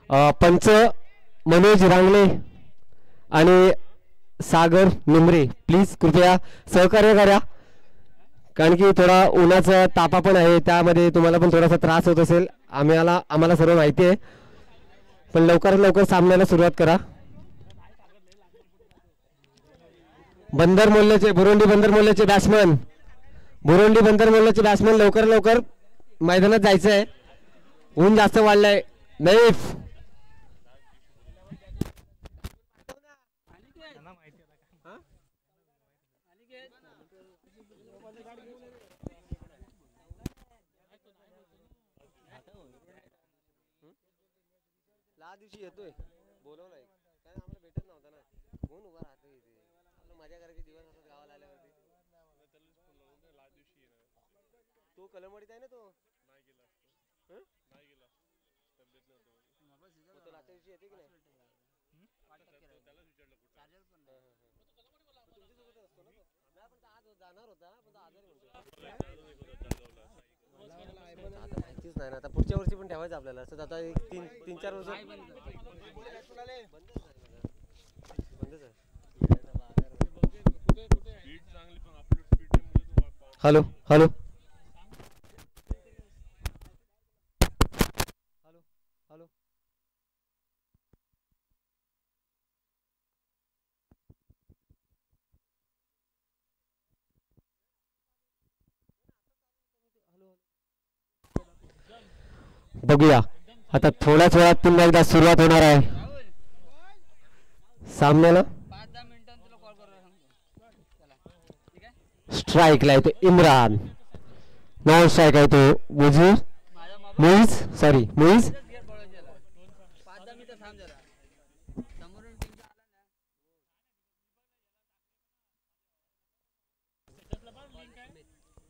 पंच मनोज रांगले आणि सागर निमरे प्लीज कृपया सहकार्य करा, कारण की थोडा उन्हाचा तापा पण आहे, त्यामध्ये तुम्हाला पण थोडासा त्रास होत असेल, आम्हाला सर्व माहिती आहे, पण लवकरात लवकर सामन्याला सुरुवात करा. बंदर मोल्ल्याचे बुरुंडी बंदर मोल्ल्याचे बॅट्समन लवकर मैदानात जायचं आहे, ऊन जास्त वाढलंय. नैफ दिवशी येतोय बोलवलाय, कारण आम्हाला भेटत नव्हता ना, कोण उभा राहतो इथे, आपलं मजा करायची दिवस असतात गावाला आल्यावरती. तो कलमडीत आहे ना, तो नाही गेला तो लास्ट दिवशी येते की नाही, तुमच्यासोबतच असतो ना तो, नाही पण आज जाणार होता, पण तो आजारी म्हणतो, आता माहितीच नाही ना, आता पुढच्या वर्षी पण ठेवायचं आपल्याला असं, आता 3-4 वर्ष हॅलो हॅलो हॅलो हॅलो बघूया आता थोड्याच वेळात पुन्हा एकदा सुरुवात होणार आहे सामन्याला. स्ट्राईकला आहे तो इम्रान, नॉन स्ट्राईक आहे तो मुईज.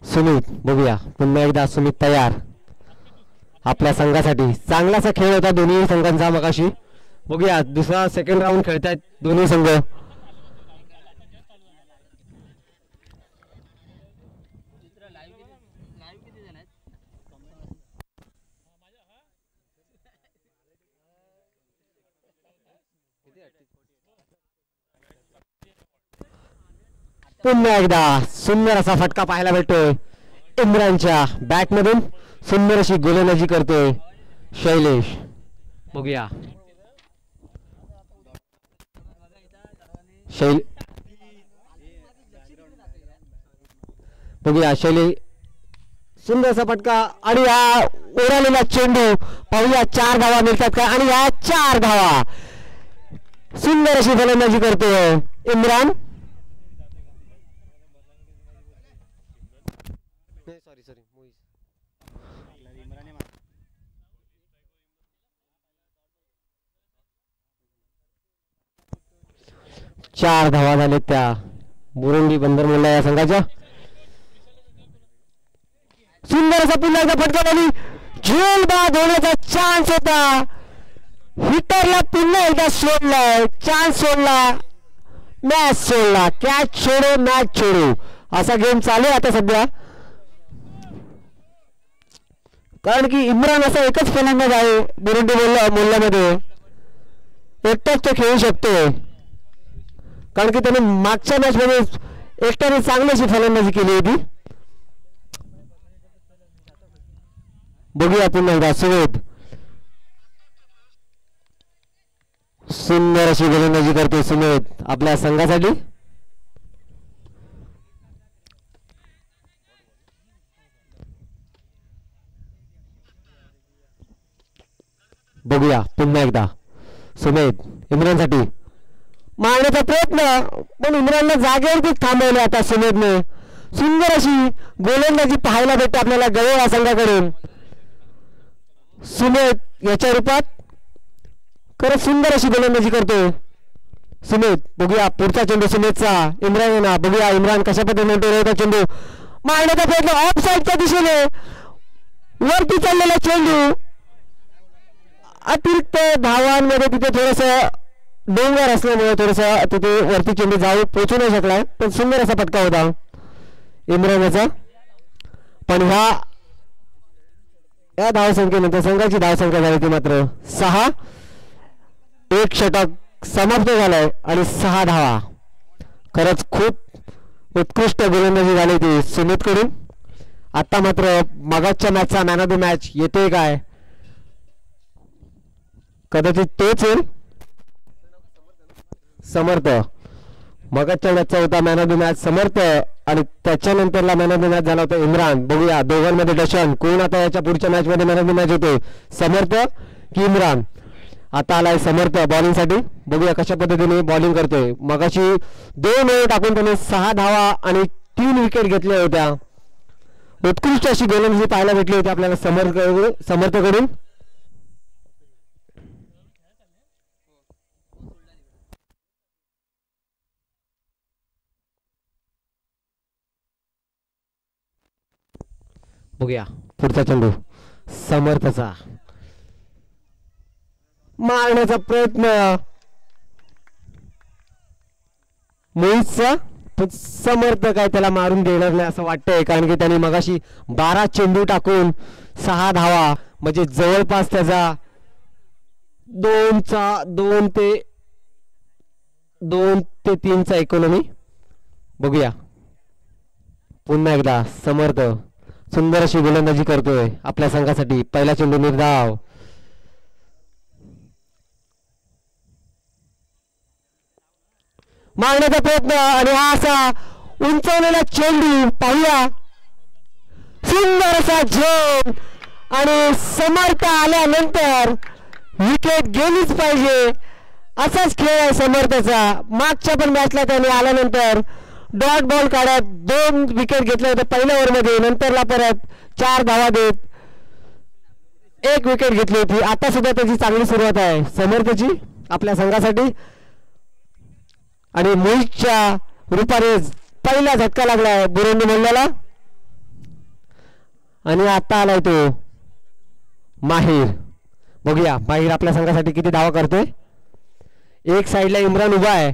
सुमित बघूया पुन्हा एकदा सुमित तयार आपल्या संघासाठी. चांगलासा खेळ होता दोन्ही संघांचा मगाशी. बघूया दुसरा सेकंड राऊंड खेळतायत दोन्ही संघ. पुन्हा एकदा सुंदर असा फटका पाहायला भेटतोय इम्रानच्या बॅट मधून. सुंदर अशी गोलंदाजी करतोय शैलेश. बघूया शैलेश सुंदर असा फटका आणि हा उडालेला चेंडू. पाहूया 4 धावा मिळतात का, आणि या 4 धावा. सुंदर अशी गोलंदाजी करतोय इम्रान. चार धावा झाले त्या बुरुंडी बंदर मोल्ला या संघाच्या. सुंदर असा पुन्हा एकदा फटका आणि झेल बाद होण्याचा चान्स होता. हिटरला पुन्हा एकदा सोडलाय, चान्स सोडला, मॅच सोडला. कॅच छोडो मॅच छोडो असा गेम चालू आहे आता सध्या. कारण की इम्रान असा एकच फलंदाज आहे बुरुंडी मोल्ल्यामध्ये, एकटाच तो खेळू शकतोय. कारण की त्याने मागच्या मॅच मध्ये एकट्याने चांगली अशी फलंदाजी केली होती. बघूया पुन्हा एकदा सुवेद सुंदर अशी गोलंदाजी करते सुमेध आपल्या संघासाठी. बघूया पुन्हा एकदा सुमेध इम्रानसाठी मारण्याचा प्रयत्न, पण इम्रानला जागेवरती थांबवले आता सुमेधने. सुंदर अशी गोलंदाजी पाहायला भेटते आपल्याला गवळ या संघाकडून. सुमेध याच्या रूपात खरंच सुंदर अशी गोलंदाजी करतो सुमेध. बघूया पुढचा चेंडू सुमेधचा इम्रान. बघूया इम्रान कशा पद्धतीने चेंडू मारण्याचा प्रयत्न ऑफ साईडच्या दिशेने वरती चाललेला चेंडू. अतिरिक्त धावांमध्ये तिथे थोडस डोंगर असल्यामुळे थोडस तिथे वरती चेंडू जाऊ पोहोचू नाही शकलाय, पण सुंदर असा फटका होता इम्रानचा. पण या धावसंख्येनंतर संघाची धावसंख्या झाली ती मात्र 6. एक षटक समाप्त झालंय आणि 6 धावा. खरंच खूप उत्कृष्ट गोलंदाजी झाली ती सुमित कडून. आता मात्र मगाच्या मॅचचा मॅन ऑफ द मॅच येतोय काय? कदाचित तोच येईल. समर्थ मगाच्या मॅचचा होता मॅन ऑफ द मॅच समर्थ आणि त्याच्यानंतरला मॅन ऑफ द मॅच झाला होता इम्रान. बघूया दोघांमध्ये डशन कोण आता याच्या पुढच्या मॅच मध्ये मॅन ऑफ द मॅच होतोय, समर्थ की इम्रान? आता आलाय समर्थ बॉलिंग साठी. बघूया कशा पद्धतीने बॉलिंग करतोय. मगाशी 2 ओव्हर टाकून त्याने 6 धावा आणि 3 विकेट घेतल्या होत्या. उत्कृष्ट अशी गोलंदाजी पाहायला भेटली होती आपल्याला समर्थकडून. बघूया पुढचा चेंडू समर्थचा मारण्याचा प्रयत्न मोहितचा, पण समर्थ काय त्याला मारून देणार नाही असं वाटतंय, कारण की त्याने मगाशी 12 चेंडू टाकून 6 धावा म्हणजे जवळपास त्याचा 2 ते 3चा इकॉनॉमी. बघूया पुन्हा एकदा समर्थ सुंदर अशी गोलंदाजी करतोय आपल्या संघासाठी. पहिला चेंडू निर्धाव. मारण्याचा प्रयत्न आणि हा असा उंचवलेला चेंडू पाहूया. सुंदर असा झेल आणि समर्थ आल्यानंतर विकेट गेलीच पाहिजे असाच खेळ आहे समर्थचा. मागच्या पण मॅचला त्याने आल्यानंतर डॉट बॉल काढत 2 विकेट घेतले होते पहिल्या ओव्हरमध्ये. नंतरला परत 4 धावा देत 1 विकेट घेतली होती. आता सुद्धा त्याची चांगली सुरुवात आहे समर्थची आपल्या संघासाठी. आणि मोहितच्या रूपाने पहिला झटका लागलाय बुरंडी मंडळाला. आणि आता आलाय तो माहीर. बघूया माहीर आपल्या संघासाठी किती धावा करतोय. एक साईडला इम्रान उभा आहे.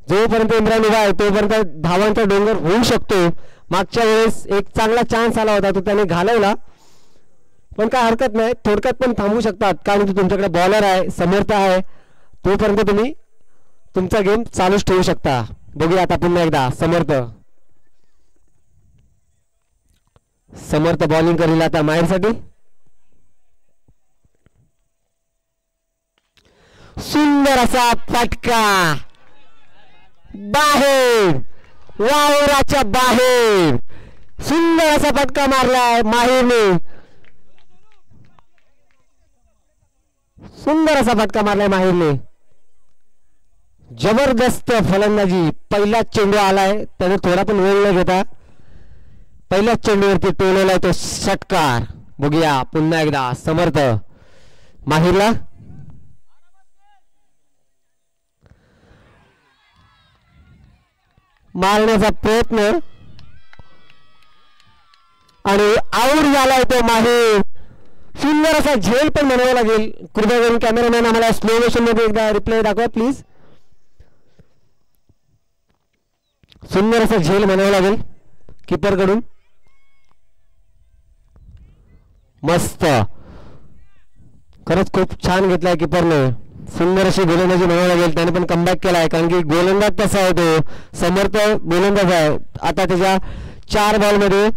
जोपर्यंत इम्रान उभा आहे तोपर्यंत धावांचा डोंगर होऊ शकतो. मागच्या वेळेस एक चांगला चान्स आला होता तो त्याने घालवला, पण काय हरकत नाही. थोडक्यात पण थांबवू शकतात कारण की तुमच्याकडे बॉलर आहे समर्थ आहे. तोपर्यंत तुम्ही तुमचा गेम चालूच ठेवू शकता. बघूया आता पुन्हा एकदा समर्थ बॉलिंग करेल आता माहीरसाठी. सुंदर असा फटका बाहेर, वावराच्या बाहेर. सुंदर असा फटका मारलाय माहीरने. सुंदर असा फटका मारलाय माहीरने. जबरदस्त फलंदाजी. पहिलाच चेंडू आलाय त्याने थोडा पण वेळ न घेता पहिल्याच चेंडूवरती टोलवलाय तो षटकार. बघूया पुन्हा एकदा समर्थ माहीरला. मारण्याचा प्रयत्न आणि आऊट झालाय तो माहीर. सुंदर असा झेल पण म्हणावा लागेल. कृपया करून कॅमेरामॅन आम्हाला स्लो मोशन मध्ये एकदा रिप्ले दाखवा प्लीज. सुंदर असा झेल म्हणावा लागेल कीपर कडून. मस्त खरंच खूप छान घेतलाय कीपरने. सुंदर अशी गोलंदाजी म्हणावं लागेल. त्याने पण कमबॅक केलाय कारण की गोलंदाज तसा आहे तो समर्थ गोलंदाज आहे. आता त्याच्या 4 बॉलमध्ये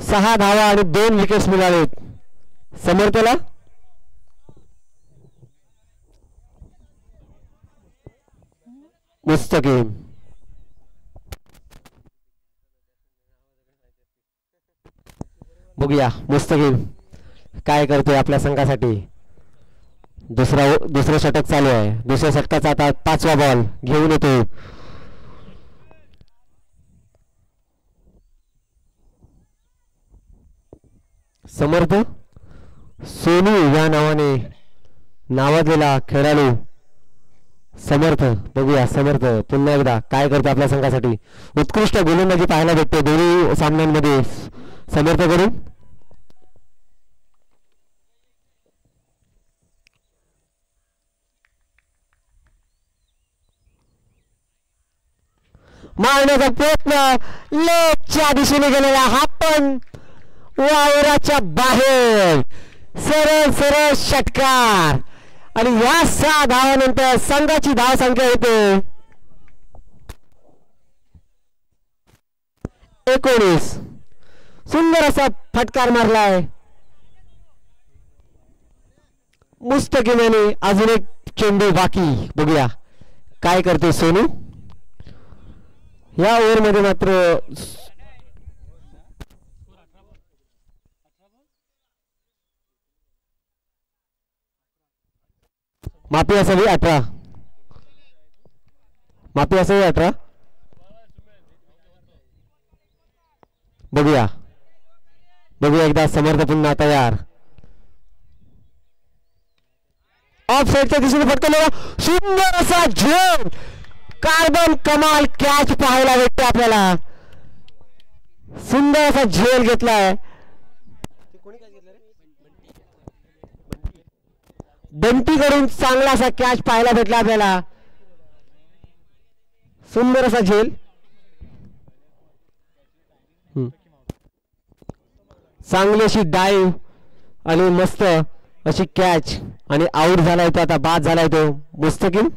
6 धावा आणि 2 विकेट्स मिळालेत समर्थला. मुस्तकीम बघूया मुस्तकीम काय करतोय आपल्या संघासाठी. दुसरं षटक चालू आहे. दुसऱ्या षटकाचा आता 5वा बॉल घेऊन येतो. समर्थ सोनू या नावाने नावाजलेला खेळाडू समर्थ. बघूया समर्थ पुन्हा एकदा काय करतो आपल्या संघासाठी. उत्कृष्ट गोलंदाजी पाहायला भेटते दोन्ही सामन्यांमध्ये समर्थकडून. मारण्याचा प्रयत्न लेगच्या दिशेने गेलेला हा पण वावराच्या बाहेर. सरळ षटकार आणि या 6 धावानंतर संघाची धाव संख्या येते 19. सुंदर असा फटकार मारलाय मुस्तकीम याने. अजून एक चेंडू बाकी, बघूया काय करते सोनू या ओव्हर मध्ये. मात्र माफी असावी 18, माफी असावी 18. बघूया बघूया एकदा समर्थ पुन्हा तयार. ऑफ साईडच्या दिशेने फटकलेला सुंदर असा झेल, कार्बन कमाल कॅच पाहायला भेटते आपल्याला. सुंदर असा झेल घेतलाय बंटीकडून. चांगला असा कॅच पाहायला भेटला आपल्याला. सुंदर असा झेल. चांगली अशी डाईव्ह आणि मस्त अशी कॅच आणि आउट झालाय तो. आता बाद झालाय तो मुस्तकीम.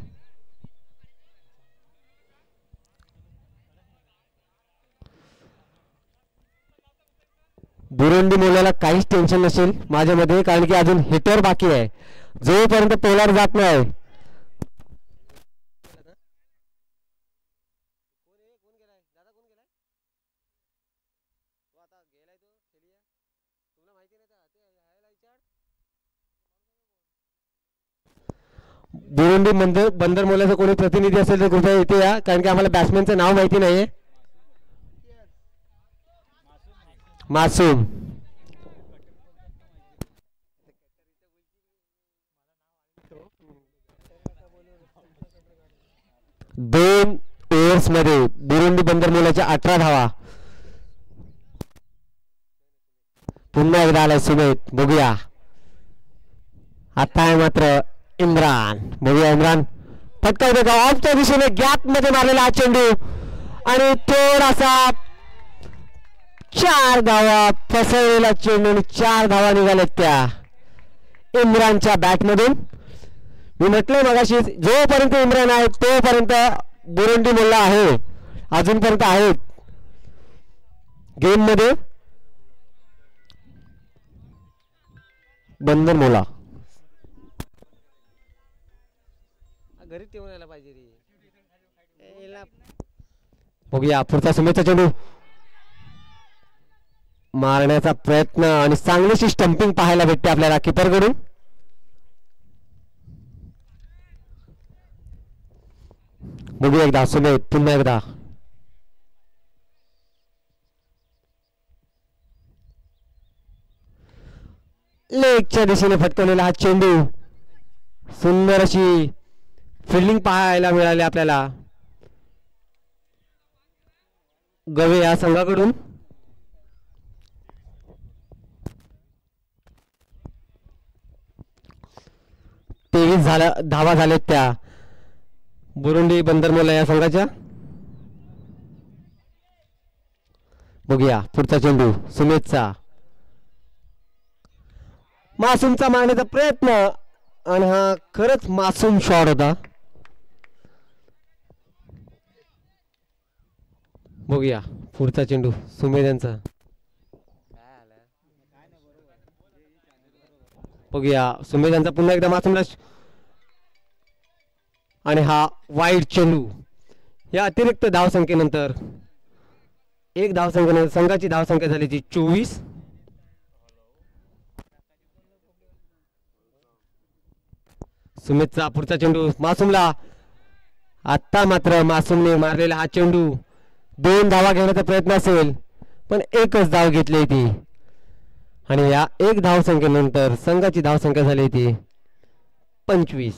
बुरुंडी मुलाला काहीच टेन्शन नसेल माझ्यामध्ये, कारण की अजून हिटर बाकी आहे. जोपर्यंत पोलार जात नाही बुरुंडी बंदर मोलाचा कोणी प्रतिनिधी असेल तर कृपया इथे या, कारण की आम्हाला बॅट्समॅनचं नाव माहिती नाहीये. मासूम. दोन ओव्हर्स मध्ये बुरुंडी बंदर मोलाच्या 18 धावा. पुन्हा एकदा आलाय सुमित. बघूया आता आहे मात्र इम्रान. बघूया इम्रान फटका का ऑफच्या दिशेने गॅप मध्ये मारलेला हा चेंडू आणि थोडासा 4 धावा फसवलेला चेंडू आणि 4 धावा निघाल्यात त्या इम्रानच्या बॅट मधून. मी म्हटलंय मगाशी जोपर्यंत इम्रान आहे तोपर्यंत बुरुंडी मुल्ला आहे, अजूनपर्यंत आहेत गेम मध्ये. बंदर मोला घरी ठेवून यायला पाहिजे रे. बघूया पुढचा सुमितचा चेंडू मारण्याचा प्रयत्न आणि चांगलीशी स्टंपिंग पाहायला भेटते आपल्याला किपर कडून. बघूया एकदा सुमित पुन्हा एकदा. लेगच्या दिशेने फटकवलेला हा चेंडू. सुंदर अशी फिल्डिंग पाहायला मिळाली आपल्याला गवे या संघाकडून. धावा झाल्यात त्या बुरुंडी बंदरमोला या संघाच्या. बघूया पुढचा चेंडू सुमितचा. मासूमचा मारण्याचा प्रयत्न आणि हा खरंच मासूम शॉट होता. बघूया पुढचा चेंडू सुमित यांचा. बघूया सुमित यांचा पुन्हा एकदा मासूमला आणि हा वाईड चेंडू. या अतिरिक्त धावसंख्येनंतर एक धावसंख्येनंतर संघाची धावसंख्या झाली ती 24. सुमितचा पुढचा चेंडू मासूमला. आता मात्र मासूमने मारलेला हा चेंडू 2 धावा घेण्याचा प्रयत्न असेल पण एकच धाव घेतली ती आणि या एक धावसंख्येनंतर संघाची धावसंख्या झाली ती 25.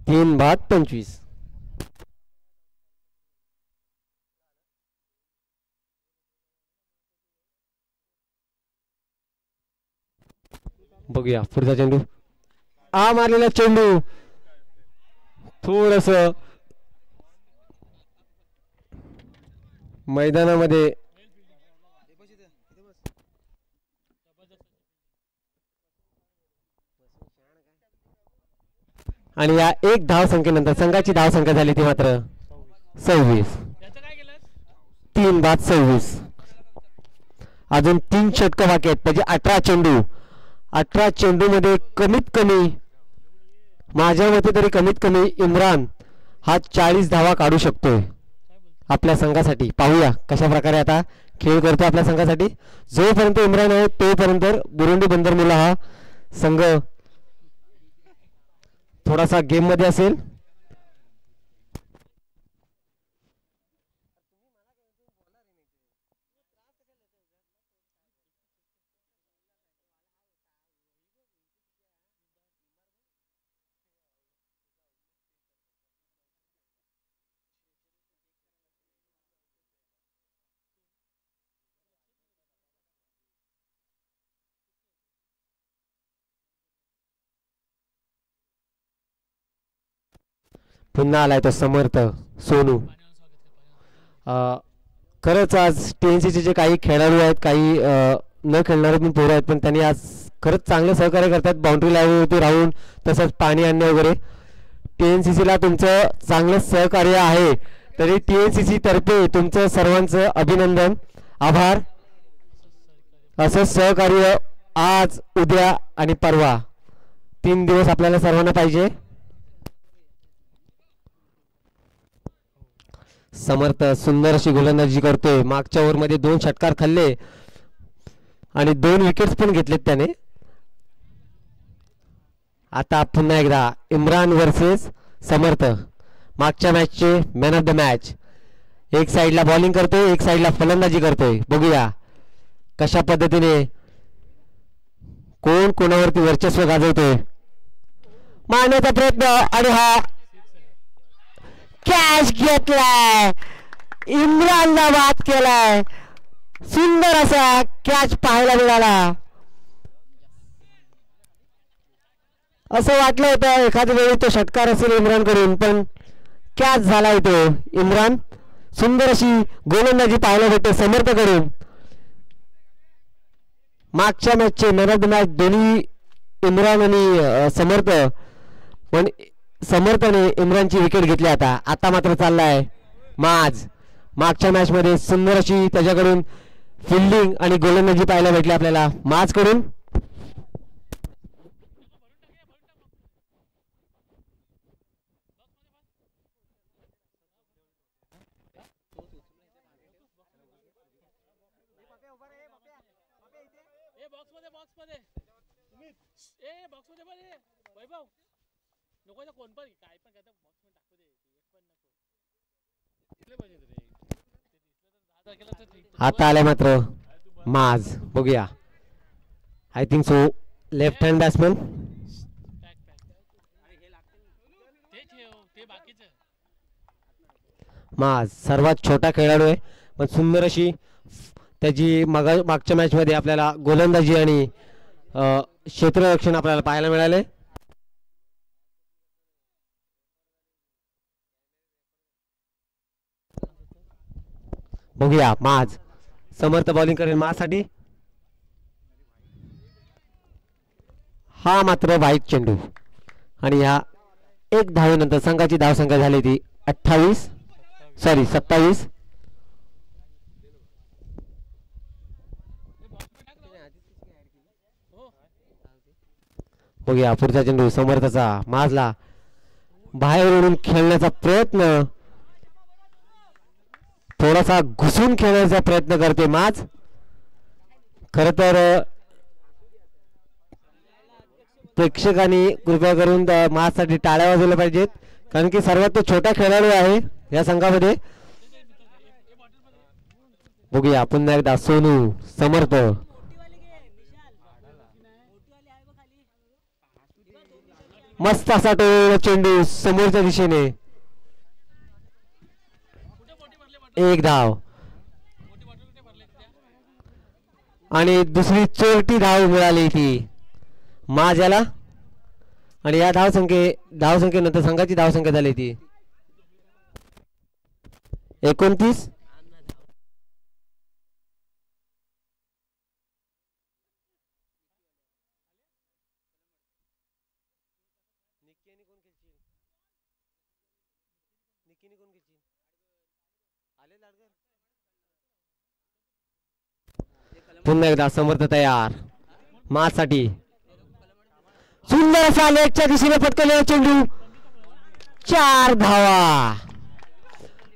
3/25. बघूया पुढचा चेंडू. हा मारलेला चेंडू थोडस मैदानामध्ये आणि या एक धाव संख्येनंतर संघाची धाव संख्या झाली ती मात्र 26. 3 बाद 26. अजून 3 षटकं बाकी आहेत म्हणजे 18 चेंडू. 18 चेंडू मध्ये कमीत कमी माझ्या मते तरी कमीत कमी इम्रान हा 40 धावा काढू शकतोय आपल्या संघासाठी. पाहूया कशा प्रकारे आता खेळ करतो आपल्या संघासाठी. जोपर्यंत इम्रान आहे तोपर्यंत बुरुंडी बंदरमुल्ला हा संघ थोडासा गेम मध्ये असेल. पुन्हा आलाय तो समर्थ सोनू. खरंच आज TNCचे जे काही खेळाडू आहेत काही न खेळणारे पण पोरं आहेत पण त्यांनी आज खरंच चांगलं सहकार्य करतात बाउंड्री लाईनवरती राहून तसंच पाणी आणणे वगैरे. TNCCला तुमचं चांगलं सहकार्य आहे तरी TNCC तर्फे तुमचं सर्वांचं अभिनंदन आभार. असं सहकार्य आज उद्या आणि परवा 3 दिवस आपल्याला सर्वांना पाहिजे. समर्थ सुंदर अशी गोलंदाजी करतोय. मागच्या ओव्हरमध्ये 2 षटकार खाल्ले आणि 2 विकेट्स पण घेतलेत त्याने. आता पुन्हा एकदा इम्रान वर्सेस समर्थ. मागच्या मॅचचे मॅन ऑफ द मॅच. एक साइडला बॉलिंग करतोय एक साइडला फलंदाजी करतोय. बघूया कशा पद्धतीने कोण कोणावरती वर्चस्व गाजवतोय. मारण्याचा प्रयत्न आणि हा कॅच घेतलाय. इम्रानला बाद केलाय. सुंदर असा कॅच पाहायला मिळाला. असं वाटलं होतं एखाद्या वेळी तो षटकार असेल इम्रान कडून पण कॅच झाला तो. इम्रान सुंदर अशी गोलंदाजी पाहायला भेटते समर्थ कडून. मागच्या मॅचचे मॅन ऑफ द मॅच दोन्ही इम्रान आणि समर्थ पण समर्थने इम्रानची विकेट घेतली. आता मात्र चाललाय माज. मागच्या मॅच मध्ये सुंदर अशी त्याच्याकडून फिल्डिंग आणि गोलंदाजी पाहायला भेटली आपल्याला माज कडून. आता आलाय मात्र माज. बघूया I think so left hand batsman. माज सर्वात छोटा खेळाडू आहे पण सुंदर अशी त्याची मागच्या मॅच मध्ये आपल्याला गोलंदाजी आणि क्षेत्ररक्षण आपल्याला पाहायला मिळाले. बघूया माज. समर्थ बॉलिंग करेल माझ्यासाठी. हा मात्र वाईट चेंडू आणि ह्या एक धावेनंतर संघाची धावसंख्या झाली ती 27. बघूया पुढचा चेंडू समर्थचा. माजला बाहेर ओढून खेळण्याचा प्रयत्न. थोडासा घुसून खेळण्याचा प्रयत्न करते माज. खर तर प्रेक्षकांनी कृपया करून माजसाठी टाळ्या वाजवल्या पाहिजेत कारण की सर्वात तो छोटा खेळाडू आहे या संघामध्ये. बघूया पुन्हा एकदा सोनू समर्थ. मस्त असा तो चेंडू समोरच्या दिशेने. एक धाव आणि दुसरी चोरटी धाव मिळाली ती माझ्याला. आणि या धावसंख्येनंतर संघाची धावसंख्या झाली ती 29. निक्की कोण खेळशील पुन्हा एकदा समर्थ तयार मासाठी सुंदर असा लेगच्या दिशेने फटकलेला चेंडू 4 धावा.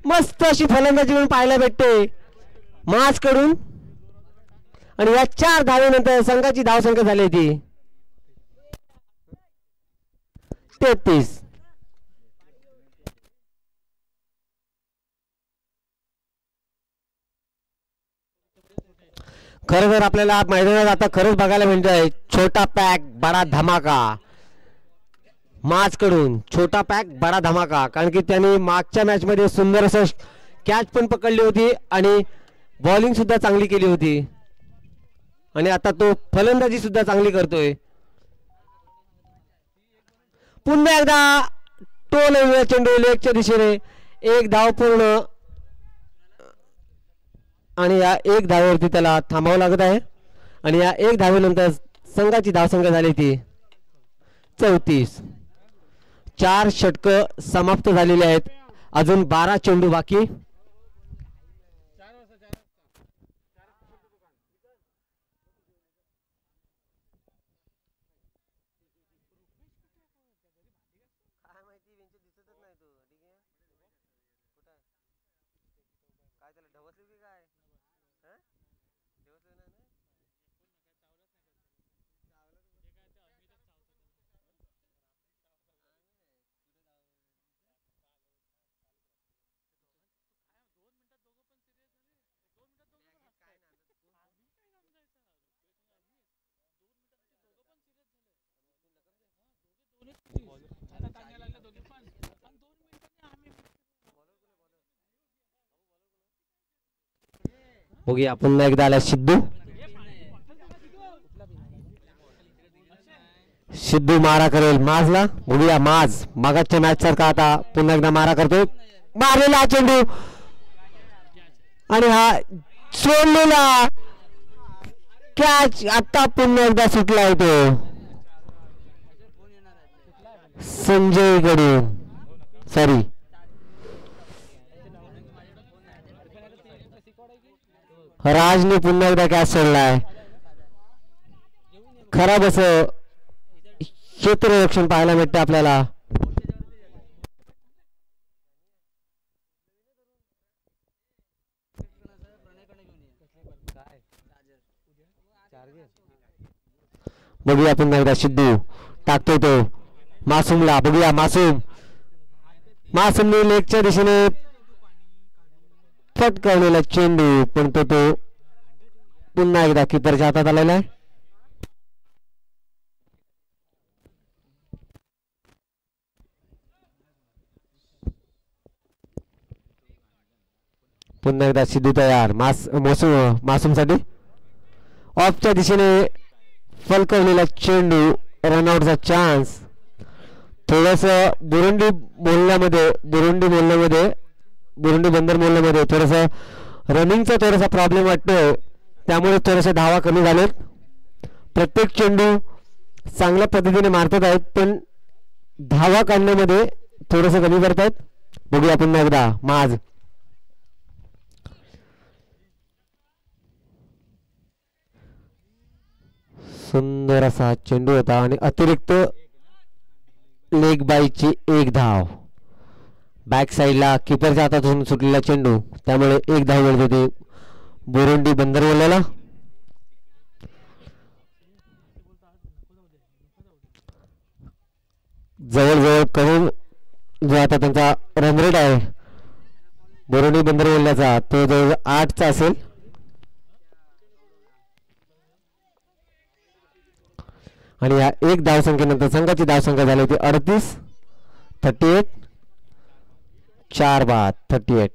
मस्त अशी फलंदाजी म्हणून पाहायला भेटते मास कडून आणि या 4 धावेनंतर संघाची धावसंख्या झाली होती 33. खरं तर आपल्याला मैदानात आता खरंच बघायला मिळतोय छोटा पॅक बडा धमाका माच कडून. छोटा पॅक बडा धमाका कारण की त्यांनी मागच्या मॅच मध्ये सुंदर असं कॅच पण पकडली होती आणि बॉलिंग सुद्धा चांगली केली होती आणि आता तो फलंदाजी सुद्धा चांगली करतोय. पुन्हा एकदा टोल चेंडू लेगच्या दिशेने 1 धाव पूर्ण आणि या 1 धावेवरती त्याला थांबावं लागत आहे आणि या 1 धावेनंतर संघाची धावसंख्या झाली ती 34. 4 षटक समाप्त झालेले आहेत. अजून 12 चेंडू बाकी. बघूया पुन्हा एकदा आला सिद्धू. सिद्धू मारा करेल माजला. बघूया माज मागच्या मॅच सारखा आता पुन्हा एकदा मारा करतोय. मारलेला चेंडू आणि हा सोडलेला कॅच आता पुन्हा एकदा सुटला होतो संजय कडून. सॉरी राजने पुन्हा एकदा कॅच सोडलाय. खराब असं क्षेत्ररक्षण पाहायला मिळते आपल्याला. बघूया पुन्हा एकदा सिद्धू टाकतोय तो मासूमला. बघूया मासूमने लेगच्या दिशेने फटकावलेला चेंडू पण तो पुन्हा एकदा किपरच्या हातात आलेला आहे. पुन्हा एकदा सिद्धू तयार मासूमसाठी. ऑफच्या दिशेने फलकवलेला चेंडू रनआउटचा चान्स. थोडस बुरुंडी बंदर मोहल्ल्यामध्ये थोडस रनिंगचा थोडासा प्रॉब्लेम वाटतोय त्यामुळे थोडेसे धावा कमी झालेत. प्रत्येक चेंडू चांगल्या पद्धतीने मारतात आहेत पण धावा काढण्यामध्ये थोडस कमी करतायत. बघूया पुन्हा एकदा माज. सुंदर असा चेंडू होता आणि अतिरिक्त लेग बाईची 1 धाव. बॅक साइडला किपरच्या हातातून सुटलेला चेंडू त्यामुळे 1 धाव मिळत होती बुरुंडी बंदरवल्याला. जवळजवळ करून जो आता त्यांचा रन रेट आहे बुरुंडी बंदरवल्याचा तो जवळ 8चा असेल. आणि या 1 धावसंख्येनंतर संघाची धावसंख्या झाली होती 38. 38 4 बाद 38.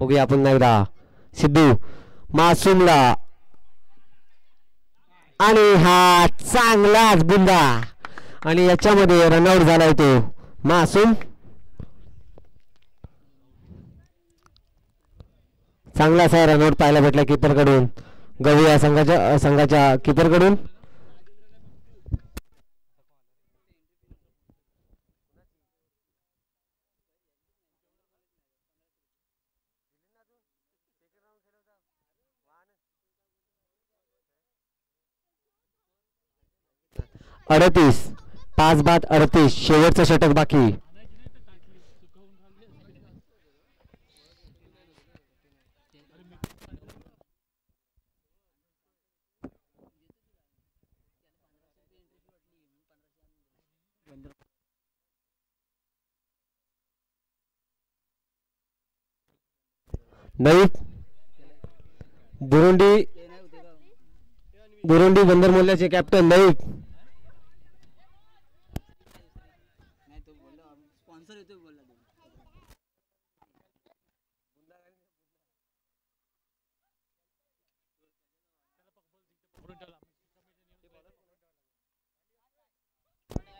बघूया पुन्हा एकदा सिद्धू मासूमला आणि हा चांगलाच बुंदा आणि याच्यामध्ये रनआउट झालाय तो मासूम. चांगला असा रनआउट पाहायला भेटला किपर कडून. गवया संघाच्या किपरकडून. अडतीस 5 बाद 38 शेवटचं षटक बाकी. नईप बुरुंडी बंदरमोल्याचे कॅप्टन नईप.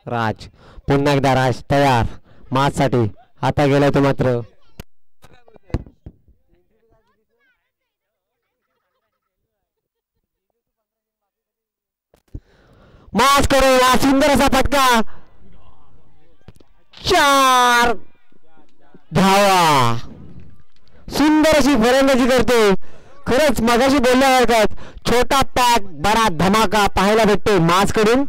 राज पुन्हा एकदा राज तयार माच साठी. आता गेला तो मात्र माच करून हा सुंदर असा फटका. 4 धावा. सुंदर अशी फलंदाजी करते. खरंच मगाशी बोलल्यासारखं छोटा पॅक बडा धमाका पाहायला भेटतो माच कडून.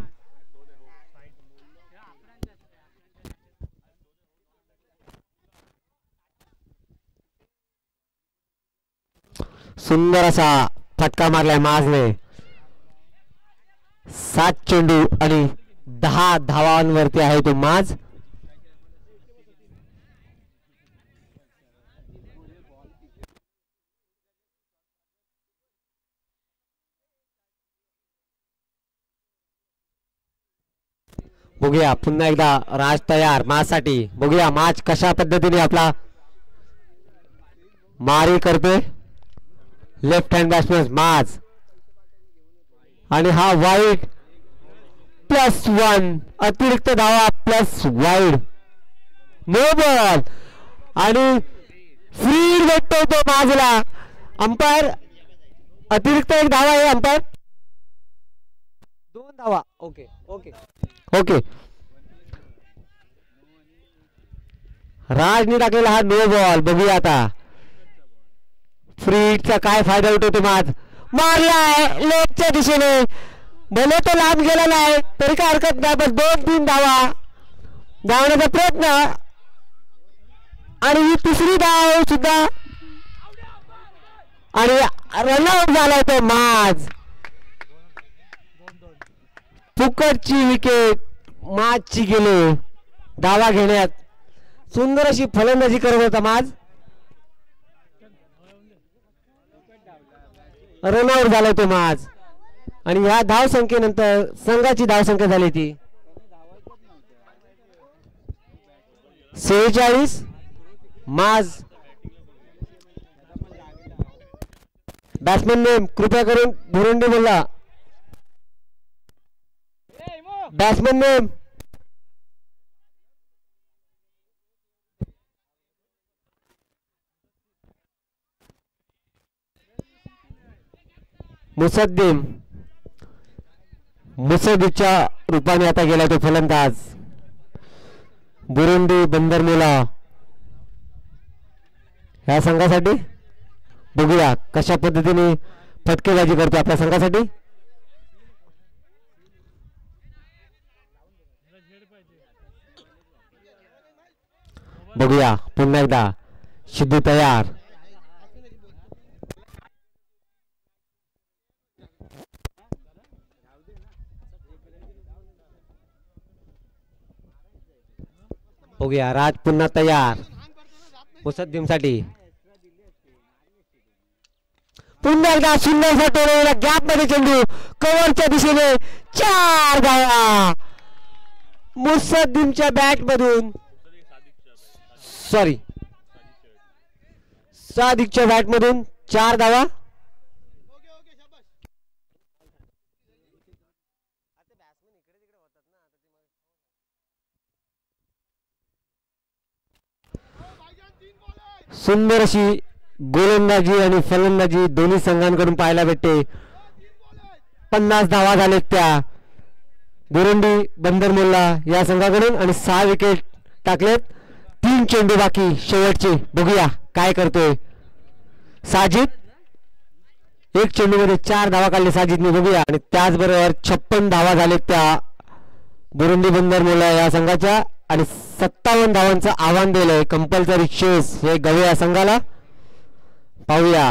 सुंदर असा फटका मारलाय माजने. 7 चेंडू आणि 10 धावांवरती आहे तो माज. बघूया पुन्हा एकदा राज तयार माजसाठी. बघूया माज कशा पद्धतीने आपला मारी करते. लेफ्ट हँड बॅट्समॅन माज आणि हा वाईड +1 अतिरिक्त धावा प्लस वाईड नो बॉल आणि फ्री भेटतो तो माजला. अंपायर अतिरिक्त 1 धावा आहे. अंपायर 2 धावा. Okay okay okay. राजने टाकलेला हा नो बॉल. बघूया आता फ्रीडचा काय फायदा उठवतो. माज मारलाय लेगच्या दिशेने. भले तो लांब गेला नाही तरी काय हरकत नाही. पण 2-3 धावा धावण्याचा प्रयत्न आणि ही 3री धाव सुद्धा आणि रनआउट झालाय तो माज. फुकटची विकेट माजची गेली धावा घेण्यात. सुंदर अशी फलंदाजी करत होता माज. रनआउट झालाय तो माज आणि ह्या धाव संख्येनंतर संघाची धाव संख्या झाली ती 46. माज बॅट्समॅन नेम कृपया करून बुरुंडी बोला. Batsman name मुसद्दीम. मुसद्दीच्या रूपाने आता गेला तो फलंदाज. बुरुंडी बंदरमुला ह्या संघासाठी. बघूया कशा पद्धतीने फटकेबाजी करतो आपल्या संघासाठी. बघूया पुन्हा एकदा सिद्धू तयार. बघूया राज पुन्हा तयार मुसद्दीम साठी. पुन्हा एकदा सुंदर टोळलेला गॅप मध्ये चेंडू कव्हरच्या दिशेने 4 धावा. मुसद्दीमच्या बॅट मधून सॉरी सादिकच्या बॅट मधून 4 धावा. सुंदर अशी गोलंदाजी आणि फलंदाजी दोन्ही संघांकडून पाहायला भेटते. 50 धावा झालेत त्या बुरुंडी बंदरमुल्ला या संघाकडून आणि 6 विकेट टाकलेत. 3 चेंडू बाकी शेवटचे. बघूया काय करतोय साजिद. 1 चेंडूमध्ये 4 धावा काढले साजिदने. बघूया. आणि त्याचबरोबर 56 धावा झालेत त्या बुरुंडी बंदरमुल्ला या संघाच्या आणि 57 धावांचं आव्हान दिलंय कंपल्सरी चेस हे गवे या संघाला. पाहूया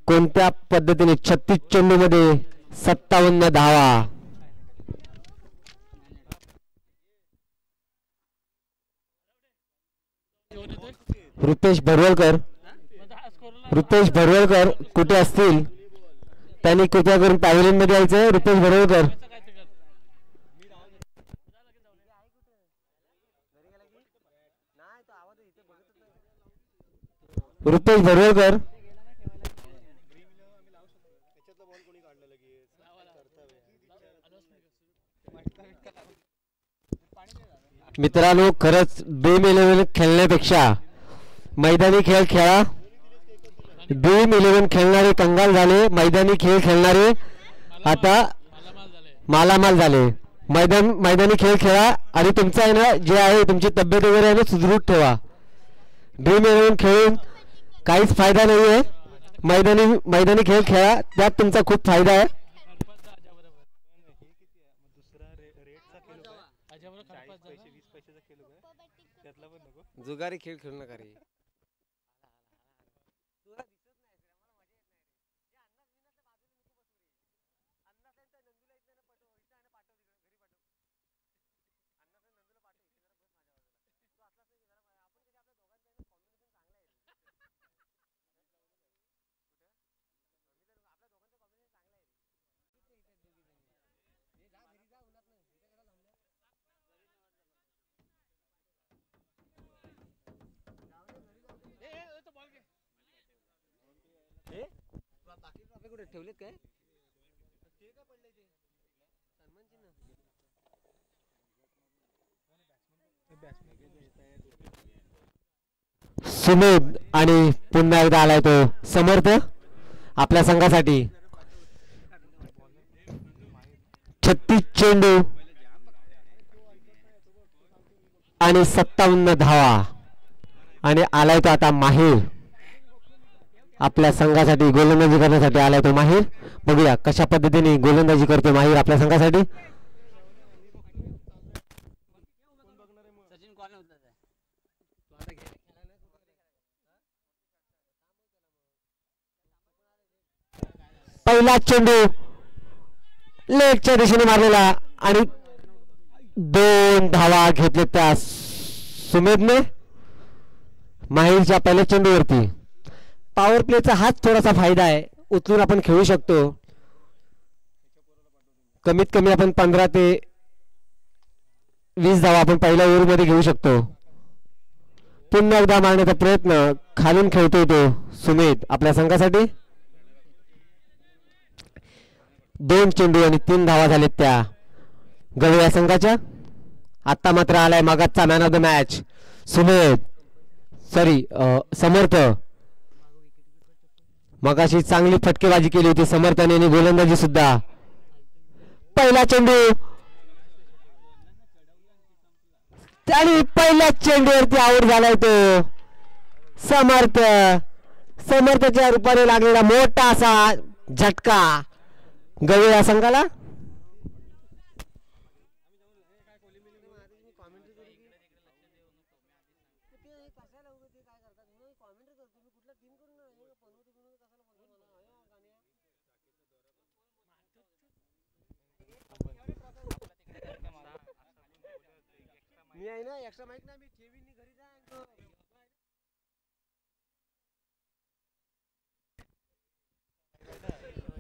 कोणत्या पद्धतीने 36 चेंडू मध्ये 57 धावा. रुपेश भरवळकर कुठे असतील त्यांनी कृपया करून पॅव्हिलियन मध्ये यायचं. रुपेश भरवळकर. रुपेश भरवळकर मित्रांनो, खरंच ड्रीम 11 खेळण्यापेक्षा मैदानी खेळ खेळा. ड्रीम 11 खेळणारे कंगाल झाले, मैदानी खेळ खेळणारे आता मालामाल झाले. मैदानी खेळ खेळा आणि तुमचं आहे ना जे आहे तुमची तब्येत वगैरे आहे ना सुदृढ ठेवा. ड्रीम 11 खेळून काहीच फायदा नाही आहे. मैदानी खेळ खेळा, त्यात तुमचा खूप फायदा आहे. जुगारी खेळ खेळू नका रे. ठेवलेत काय सुमेध आणि पुन्हा एकदा आलाय तो समर्थ आपल्या संघासाठी. 36 चेंडू आणि 57 धावा आणि आलाय तो आता माहीर आपल्या संघासाठी. गोलंदाजी करण्यासाठी आलाय तो माहीर. बघूया कशा पद्धतीने गोलंदाजी करतो माहीर आपल्या संघासाठी. पहिला चेंडू लेगच्या दिशेने मारलेला आणि 2 धावा घेतले त्या सुमेधने माहीरच्या पहिल्या चेंडूवरती. पॉवर प्लेचा हाच थोडासा फायदा आहे. उचलून आपण खेळू शकतो. कमीत कमी आपण 15 ते 20 धावा आपण पहिल्या ओव्हरमध्ये घेऊ शकतो. पुन्हा एकदा मारण्याचा प्रयत्न. खालून खेळतोय तो सुमेध आपल्या संघासाठी. 2 चेंडू आणि 3 धावा झालेत त्या गवे या संघाच्या. आता मात्र आलाय मागाचा मॅन ऑफ द मॅच समर्थ. मगाशी चांगली फटकेबाजी केली होती समर्थाने आणि गोलंदाजी सुद्धा. पहिला चेंडू आणि पहिल्या चेंडूवरती आऊट झालाय तो समर्थच्या रूपाने लागलेला मोठा असा झटका गवे या संघाला. मी आहे ना एक्स्ट्रा माहित नाही मी ठेवीन घरी जा.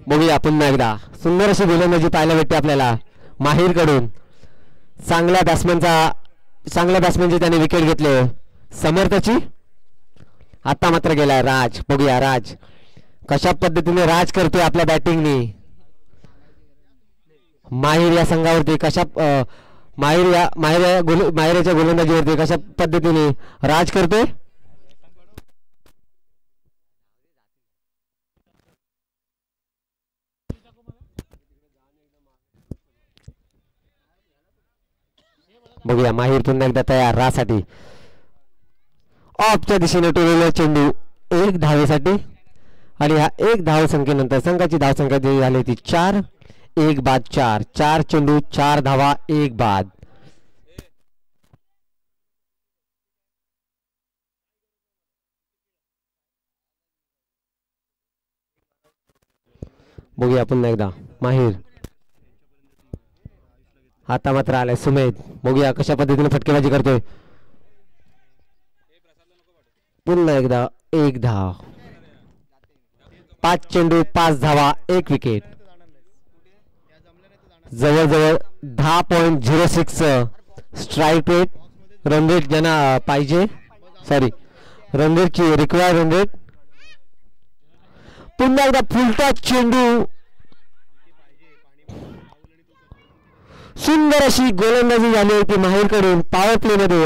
बघूया पुन्हा एकदा सुंदर अशी गोलंदाजी पाहायला भेटते आपल्याला माहीर कडून. चांगल्या बॅट्समॅनची त्याने विकेट घेतले समर्थची. आता मात्र गेलाय राज. बघूया राज कशा पद्धतीने राज करतोय आपल्या बॅटिंगनी. माहीर या संघावरती कशा माहिराच्या गोलंदाजीवरती कशा पद्धतीने राज करतोय. बघूया माहीर पुन्हा एकदा तयार रासाठी. ऑफच्या दिशेने टोलेला चेंडू 1 धावेसाठी आणि हा 1 धाव संख्येनंतर संघाची धावसंख्या जी झाली ती 4. 1 बाद 4. 4 चेंडू 4 धावा 1 बाद. बघूया पुन्हा एकदा माहीर. आता मात्र आलाय सुमेध. बघूया कशा पद्धतीने फटकेबाजी करतोय. पुन्हा एकदा 1 धाव. 5 चेंडू 5 धावा 1 विकेट. जवळजवळ 10.06 स्ट्राईक रेट. रन रेट ज्यांना पाहिजे सॉरी रन रेटची रिक्वायर्ड रन रेट. पुन्हा एकदा फुलटॉस चेंडू. सुंदर अशी गोलंदाजी झाली होती माहीरकडून पॉवर प्ले मध्ये.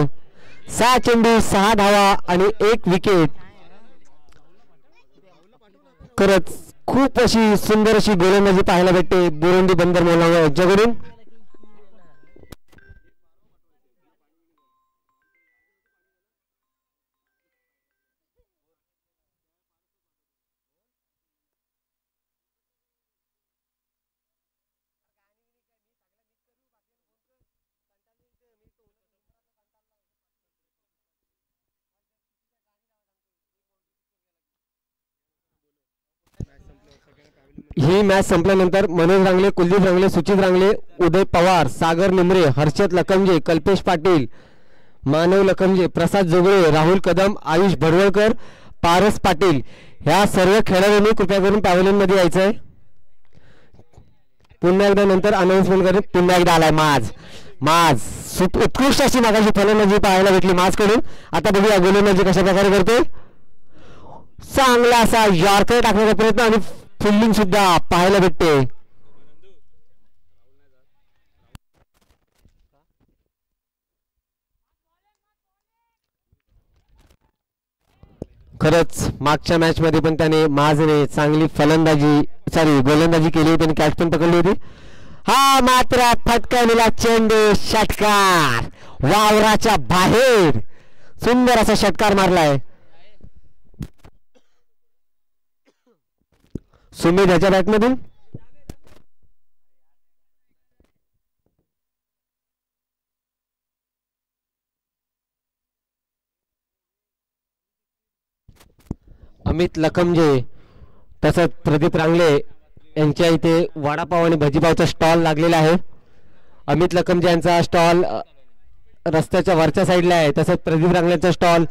6 चेंडू 6 धावा आणि 1 विकेट. खरंच खूप अशी सुंदर अशी गोलंदाजी पाहायला भेटते बुरुंडी बंदर मोलावा यांच्याकडून. ही मॅच संपल्यानंतर मनोज रांगले, कुलदीप रांगले, सुचित रांगले, उदय पवार, सागर निमरे, हर्षद लखमजे, कल्पेश पाटील, मानव लखमजे, प्रसाद जोगळे, राहुल कदम, आयुष भडवळकर, पारस पाटील ह्या सर्व खेळाडूंनी कृपया करून पॅव्हलियन मध्ये यायचं आहे. पुन्हा एकदा नंतर अनाउन्समेंट करेल. पुन्हा एकदा आलाय माज. उत्कृष्ट अशी मागाशी फलंदाजी पाहायला भेटली माजकडून. आता बघूया गोलंदाजी कशा प्रकारे करते. चांगला असा यॉर्कर टाकण्याचा प्रयत्न आणि फिल्डिंग सुद्धा पाहायला भेटते. खरंच मागच्या मॅच मध्ये पण त्याने माझने चांगली गोलंदाजी केली होती आणि कॅच पण पकडली होती. हा मात्र फटकावलेला चेंडू षटकार वावराच्या बाहेर. सुंदर असा षटकार मारलाय सुमेध याच्या बॅटमधून. अमित लखमजे तसंच प्रदीप रांगले यांच्या इथे वडापाव आणि भजीपावचा स्टॉल लागलेला आहे. अमित लखमजे यांचा स्टॉल रस्त्याच्या वरच्या साईडला आहे. तसंच प्रदीप रांगलेंचा स्टॉल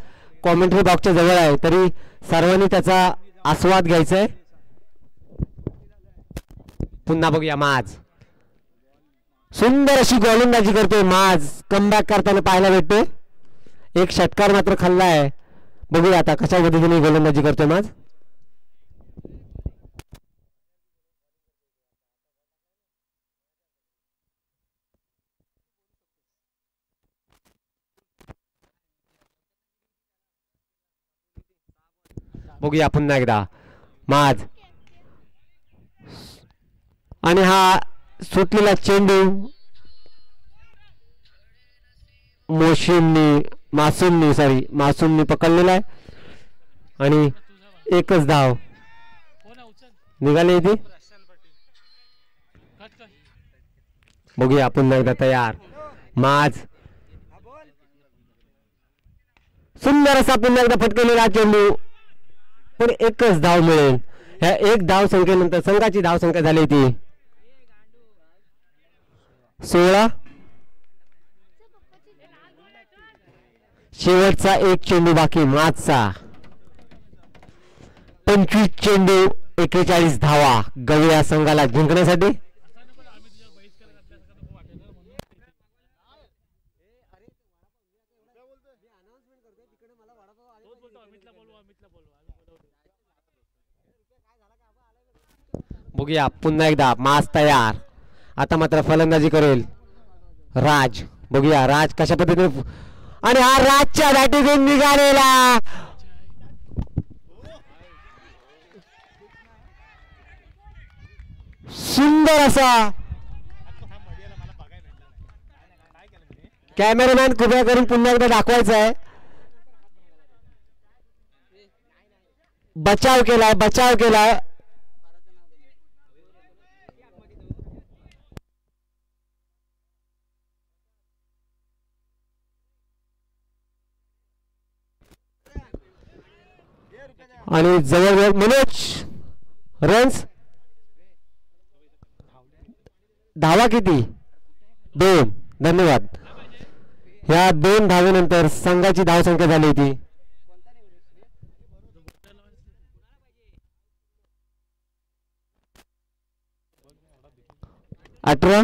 कॉमेंट्री बॉक्सच्या जवळ आहे. तरी सर्वांनी त्याचा आस्वाद घ्यायचा आहे. पुन्हा बघूया माज. सुंदर अशी गोलंदाजी करतोय माज. कमबॅक करताना पाहायला भेटते. एक षटकार मात्र खाल्ला आहे. बघूया आता कशा पद्धतीने गोलंदाजी करतोय माज. बघूया पुन्हा एकदा माज आणि हा सुटलेला चेंडू मासूमनी पकडलेला आहे आणि एकच धाव निघाली ती. बघूया पुन्हा एकदा तयार माज. सुंदर असा पुन्हा एकदा फटकलेला चेंडू पण एकच धाव मिळेल. ह्या 1 धाव संख्येनंतर संघाची धाव संख्या झाली ती 16. शेवटचा 1 चेंडू बाकी माजचा. 25 चेंडू 41 धावा गवया संघाला जिंकण्यासाठी. बघूया पुन्हा एकदा माज तयार. आता मात्र फलंदाजी करेल राज. बघूया राज कशा पद्धतीने आणि हा राजच्या बॅटिंगून निघालेला सुंदर असा कॅमेरामॅन कृपया करून पुन्हा एकदा दाखवायचं आहे. बचाव केलाय, बचाव केलाय. आणि जवळजवळ मनोज रन्स धावा किती 2. धन्यवाद. या 2 धावेनंतर संघाची धावसंख्या झाली होती 18.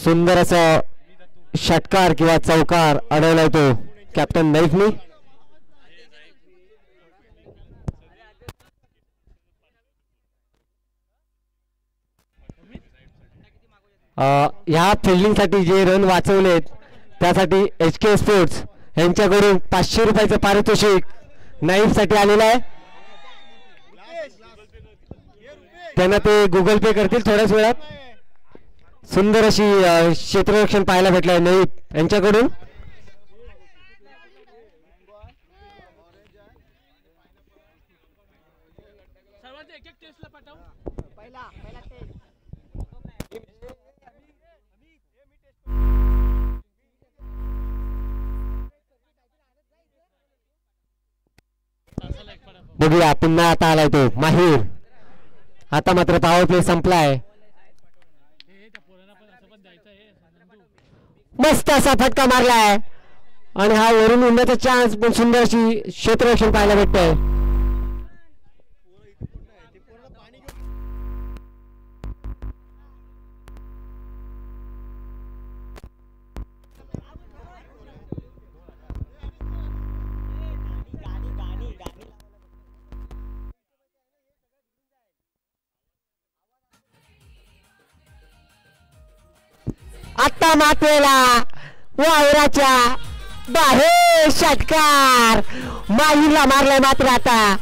सुंदर असा षटकार किंवा चौकार अडवलाय तो कॅप्टन नैफनी. ह्या फिल्डिंगसाठी जे रन वाचवलेत त्यासाठी HK स्पोर्ट्स यांच्याकडून 500 रुपयाचं पारितोषिक नाईफसाठी आलेलं आहे. त्यांना ते गुगल पे करतील थोड्याच वेळात. सुंदर अशी क्षेत्ररक्षण पाहायला भेटलंय नाईफ यांच्याकडून. बघूया पुन्हा आता आलाय तो माहीर. आता मात्र पॉवर प्ले संपलाय. मस्त असा फटका मारलाय आणि हा वरून उडण्याचा चान्स पण सुंदर अशी क्षेत्ररक्षण पाहायला भेटतंय. आता मातेला वावराच्या बाहेर षटकार माहीला मारलाय. मात्र आता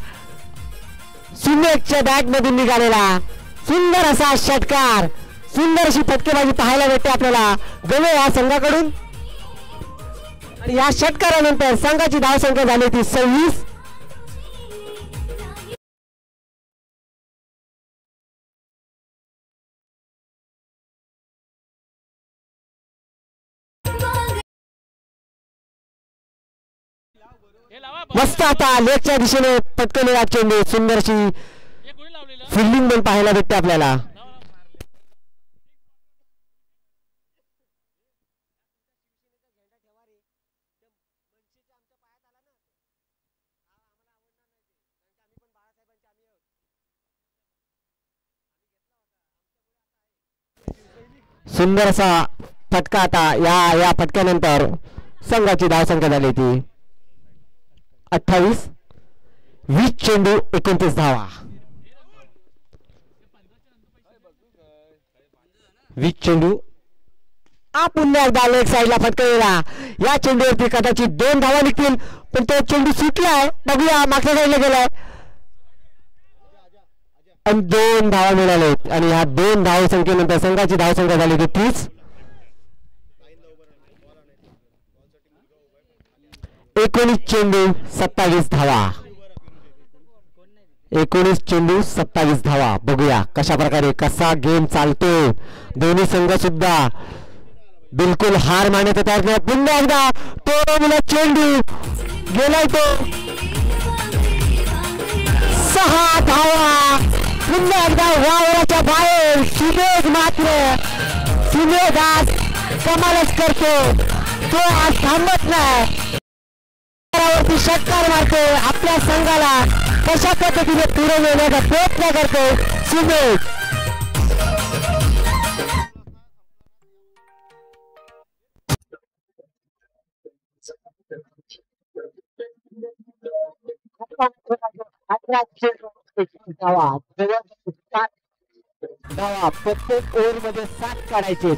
सुमेकच्या बॅट मधून निघालेला सुंदर असा षटकार, सुंदर अशी फटकेबाजी पाहायला भेटते आपल्याला गवे या संघाकडून. आणि या षटकारानंतर संघाची धावसंख्या झाली ती 26. मस्त आता लेगच्या दिशेने पटकन चेंडू सुंदरशी फिल्डिंग पण पाहायला भेटते आपल्याला. सुंदर असा फटका. आता या फटक्यानंतर संघाची धावसंख्या झाली ती 28. 20 चेंडू 29 धावा. 20 चेंडू. पुन्हा एकदा लेग साईडला फटकवलेला. या चेंडूवरती कदाचित 2 धावा निघतील पण तो चेंडू सुटलाय. बघूया मागच्या साईडला गेलाय आणि 2 धावा मिळालेत. आणि ह्या 2 धावसंख्येनंतर संघाची धावसंख्या झाली होती 30. 19 चेंडू 27 धावा. 19 चेंडू 27 धावा. बघूया कशा प्रकारे कसा गेम चालतो. दोन्ही संघ सुद्धा बिलकुल हार मानत तयार. पुन्हा एकदा तो चेंडू गेलाय तो 6 धावा. पुन्हा एकदा वावराच्या बाहेर सुमेध. मात्र सुमेध आज कमालच करतो. तो आज थांबत नाही. षटकार मारतो. आपल्या संघाला कशा पद्धतीने पुढे नेण्याचा प्रयत्न करतो सुमेध. प्रत्येक ओव्हर मध्ये 7 काढायचे.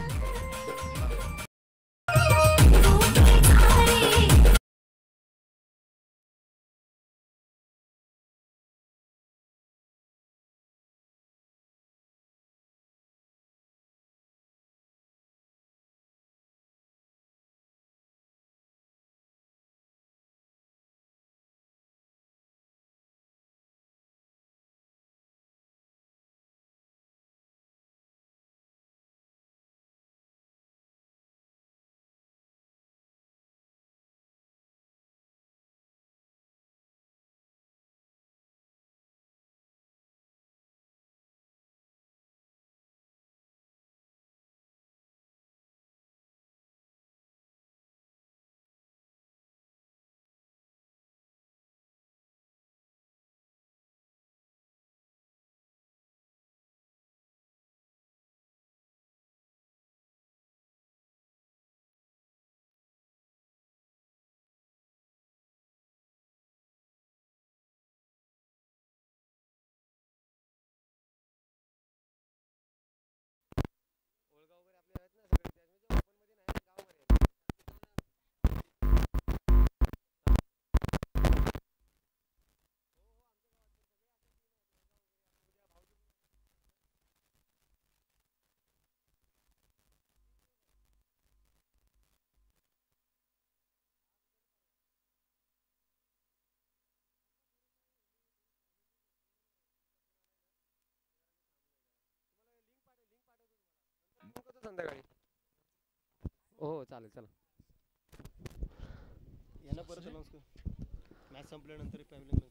संध्याकाळी. हो चालेल चला.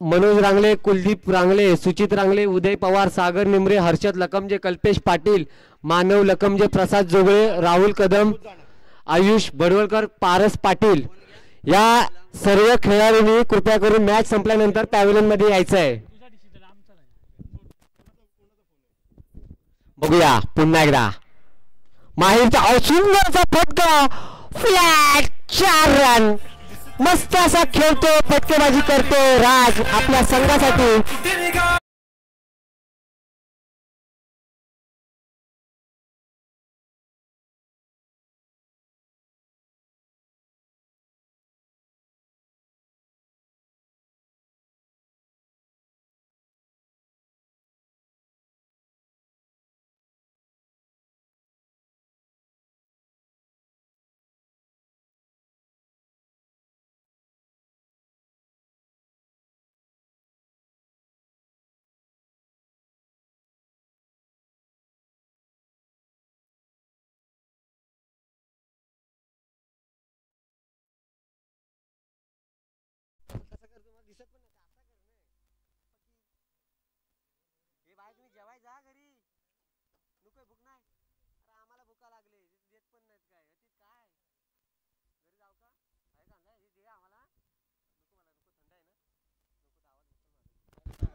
मनोज रांगले, कुलदीप रांगले, सुचित रांगले, उदय पवार, सागर निमरे, हर्षद लकमजे, कल्पेश पाटील, मानव लकमजे, प्रसाद जोगळे, राहुल कदम, आयुष बडवलकर, पारस पाटील या सर्व खेळाडूंनी कृपया करून मॅच संपल्यानंतर पॅव्हलियन मध्ये यायचं आहे. बघूया पुन्हा एकदा माहीरचा सुंदरचा फटका, फ्लॅट 4 रन. मस्त असा खेळतो, फटकेबाजी करतो राज आपल्या संघासाठी.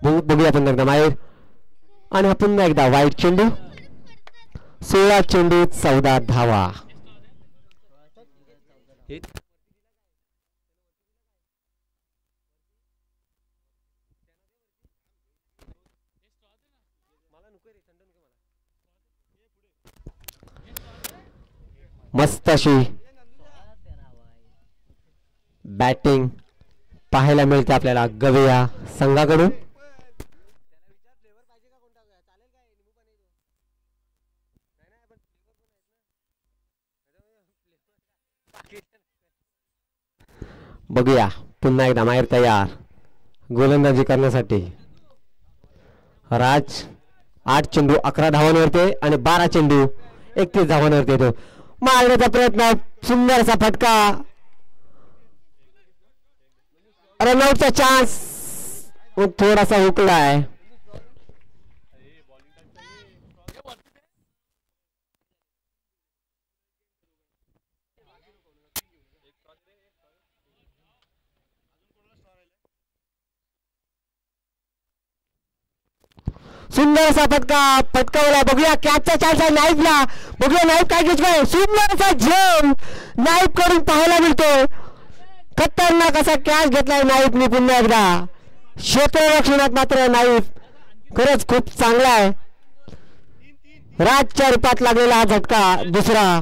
बघूया पुन्हा एकदा माहीर आणि हा पुन्हा एकदा वाईट चेंडू. 16 चेंडूत 14 धावा. मस्त अशी बॅटिंग पाहायला मिळते आपल्याला गविया संघाकडून. बघूया पुन्हा एकदा माहीर तयार गोलंदाजी करण्यासाठी. राज 8 चेंडू 11 धावांवरती आणि 12 चेंडू 31 धावांवरती येतो. मारण्याचा प्रयत्न, सुंदर असा फटका, रनआउटचा चान्स थोडासा हुकलाय. सुंदर असा फटका पटकावला. बघूया कॅचचा चान्स आहे नाईफला. बघूया नाईफ काय घेतोय. सुंदर असा झेल नाईफ कडून पाहायला मिळतोय. खतरनाक असा कॅच घेतलाय नाईफने पुन्हा एकदा. क्षेत्ररक्षणात मात्र नाईफ खरंच खूप चांगला आहे. राजच्या रूपात लागलेला हा झटका दुसरा.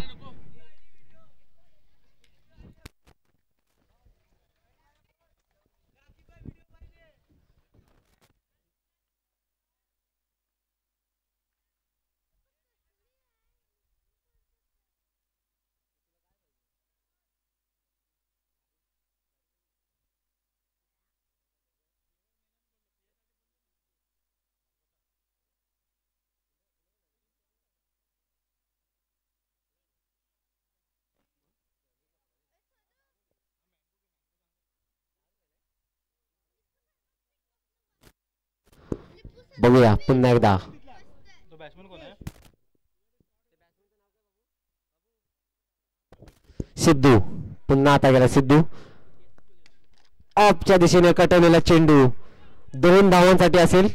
बघूया पुन्हा एकदा. सिद्धू पुन्हा आता गेला. सिद्धू ऑफच्या दिशेने कटवलेला चेंडू 2 धावांसाठी असेल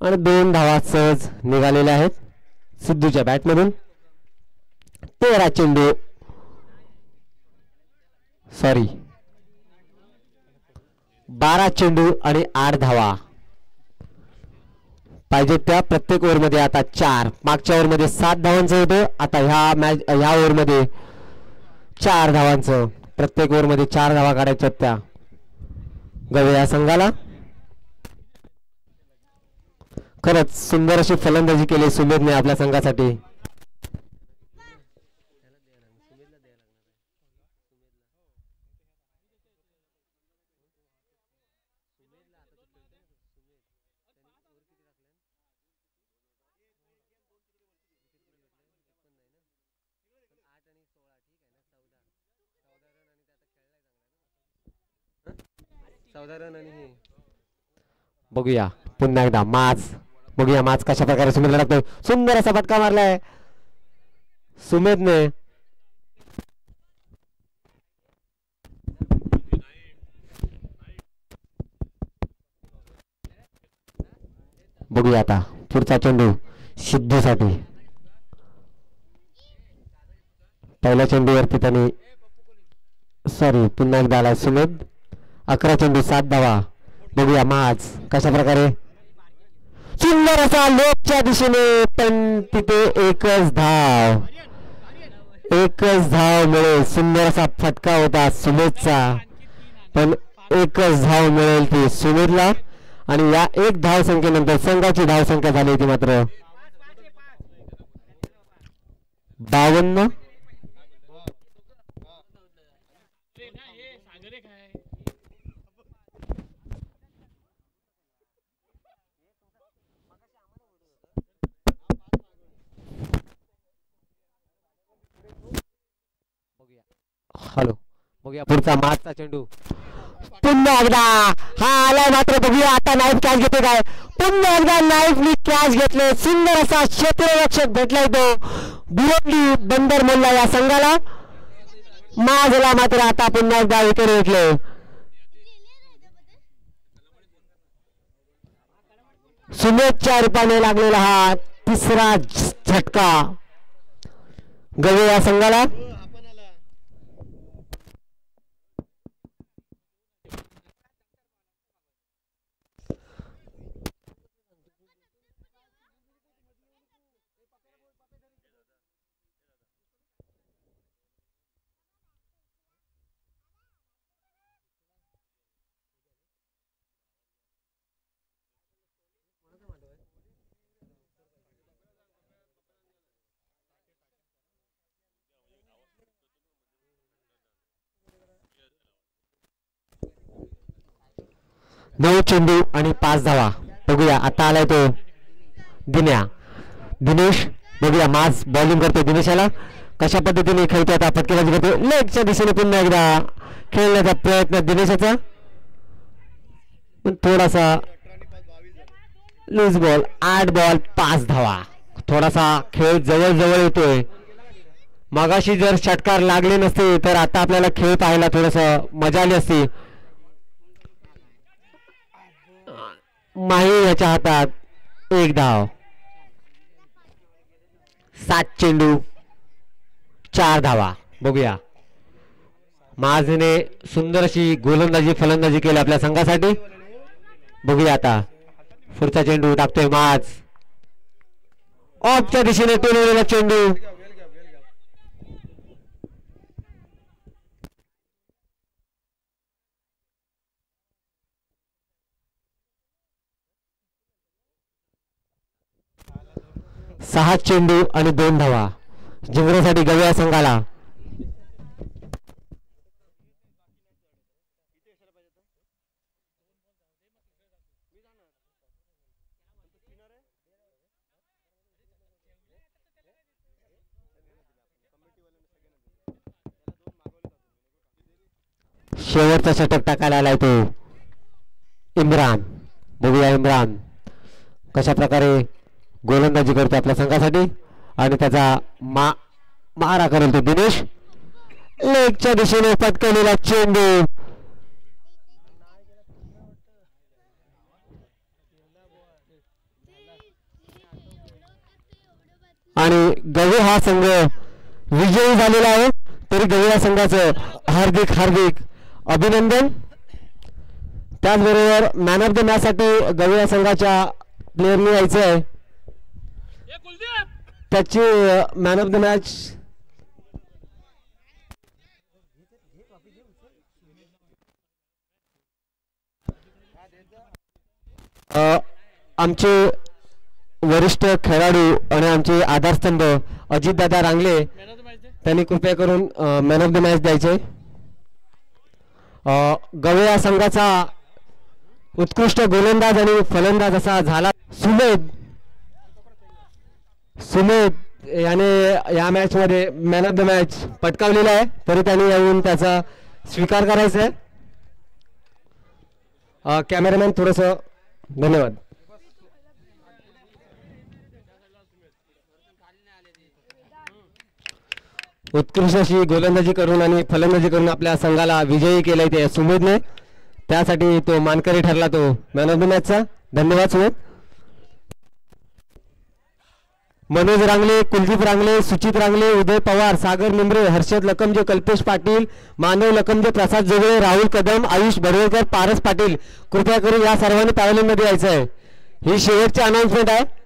आणि 2 धावा सहज निघालेल्या आहेत सिद्धूच्या बॅटमधून. 13 चेंडू 12 चेंडू आणि 8 धावा पाहिजे त्या. प्रत्येक ओव्हरमध्ये आता 4. मागच्या ओव्हरमध्ये 7 धावांचं होतं. आता ह्या ओव्हरमध्ये 4 धावांचं. प्रत्येक ओव्हरमध्ये 4 धावा काढायच्या त्या गविया संघाला. खरंच सुंदर अशी फलंदाजी केली सुमेधने आपल्या संघासाठी. बघूया पुन्हा एकदा माज. बघूया माज कशा प्रकारे सुमेधला टाकतोय. सुंदर असा फटका मारलाय सुमेधने. बघूया आता पुढचा चेंडू सिद्धूसाठी. पहिल्या चेंडूवरती त्यांनी सॉरी पुन्हा एकदा आला सुमेध. 11 चेंडू 7 धावा. बघूया माज कशा प्रकारे सुंदर असा लोकच्या दिशेने, पण तिथे एकच धाव मिळेल. सुंदर असा फटका होता सुमेधचा, पण एकच धाव मिळेल ती सुमेधला. आणि या 1 धाव संख्येनंतर संघाची धाव संख्या झाली होती मात्र 52. हॅलो बघूया पुढचा मागचा चेंडू पुन्हा एकदा हा आलाय मात्र बघूया आता नाईफ कॅच घेते काय. पुन्हा एकदा नाईफनी कॅच घेतले. सुंदर असा क्षेत्ररक्षक भेटलाय तो बुरंडी बंदर मोल्ला या संघाला. माझला मात्र आता पुन्हा एकदा विकेट घेतले. सुमेधच्या रूपाने लागलेला हा तिसरा झटका गवे या संघाला. नऊ चेंडू आणि 5 धावा. बघूया आता आलाय तो दिनेश. बघूया मास बॉलिंग करतो. दिनेशाला कशा पद्धतीने खेळतो आता फटकेबाजी करतो. लेगच्या दिशेने पुन्हा एकदा खेळण्याचा प्रयत्न दिनेशाचा, पण थोडासा लूज बॉल. 8 बॉल 5 धावा. थोडासा खेळ जवळ येतोय. मगाशी जर षटकार लागले नसते तर आता आपल्याला खेळ पाहायला थोडस मजा आली असती. माही याच्या हातात 1 धाव. 7 चेंडू 4 धावा. बघूया माझने सुंदर अशी गोलंदाजी फलंदाजी केली आपल्या संघासाठी. बघूया आता पुढचा चेंडू टाकतोय माज. ऑफच्या दिशेने टोलवलेला चेंडू. सहा चेंडू आणि 2 धावा जिंकण्यासाठी गव्या संघाला. शेवटचा षटक टाकायला आलाय तो इम्रान. बघूया इम्रान कशा प्रकारे गोलंदाजी करतो आपल्या संघासाठी आणि त्याचा मारा करेल तो दिनेश. लेगच्या दिशेने पटकवलेला चेंडू. आणि गवे हा संघ विजयी झालेला आहे. तरी गवे या संघाचं हार्दिक अभिनंदन. त्याचबरोबर मॅन ऑफ द मॅच साठी गवे या संघाच्या प्लेअरने यायचं आहे. त्याची मॅन ऑफ द मॅच आमचे वरिष्ठ खेळाडू आणि आमचे आधारस्तंभ अजितदादा रांगले त्यांनी कृपया करून मॅन ऑफ द मॅच द्यायचे. गवे या संघाचा उत्कृष्ट गोलंदाज आणि फलंदाज असा झाला सुमेध याने या मॅच मध्ये मॅन ऑफ द मॅच पटकावलेला आहे. तरी त्यांनी येऊन त्याचा स्वीकार करायचा आहे. कॅमेरामॅन थोडंसं धन्यवाद. उत्कृष्ट अशी गोलंदाजी करून आणि फलंदाजी करून आपल्या संघाला विजयी केलाय ते सुमेधने. त्यासाठी तो मानकरी ठरला, तो मॅन ऑफ द मॅचचा. धन्यवाद सुमेध. मनोज रांगले, कुलदीप रांगले, सुचित रांगले, उदय पवार, सागर निमरे, हर्षद लकमजे, कल्पेश पाटील, मानव लकमजे, प्रसाद जोगळे, राहुल कदम, आयुष बडवेकर, पारस पाटील, कृपया करून या सर्वांनी पॅव्हलियनमध्ये यायचं आहे. ही शेवटची अनाउन्समेंट आहे.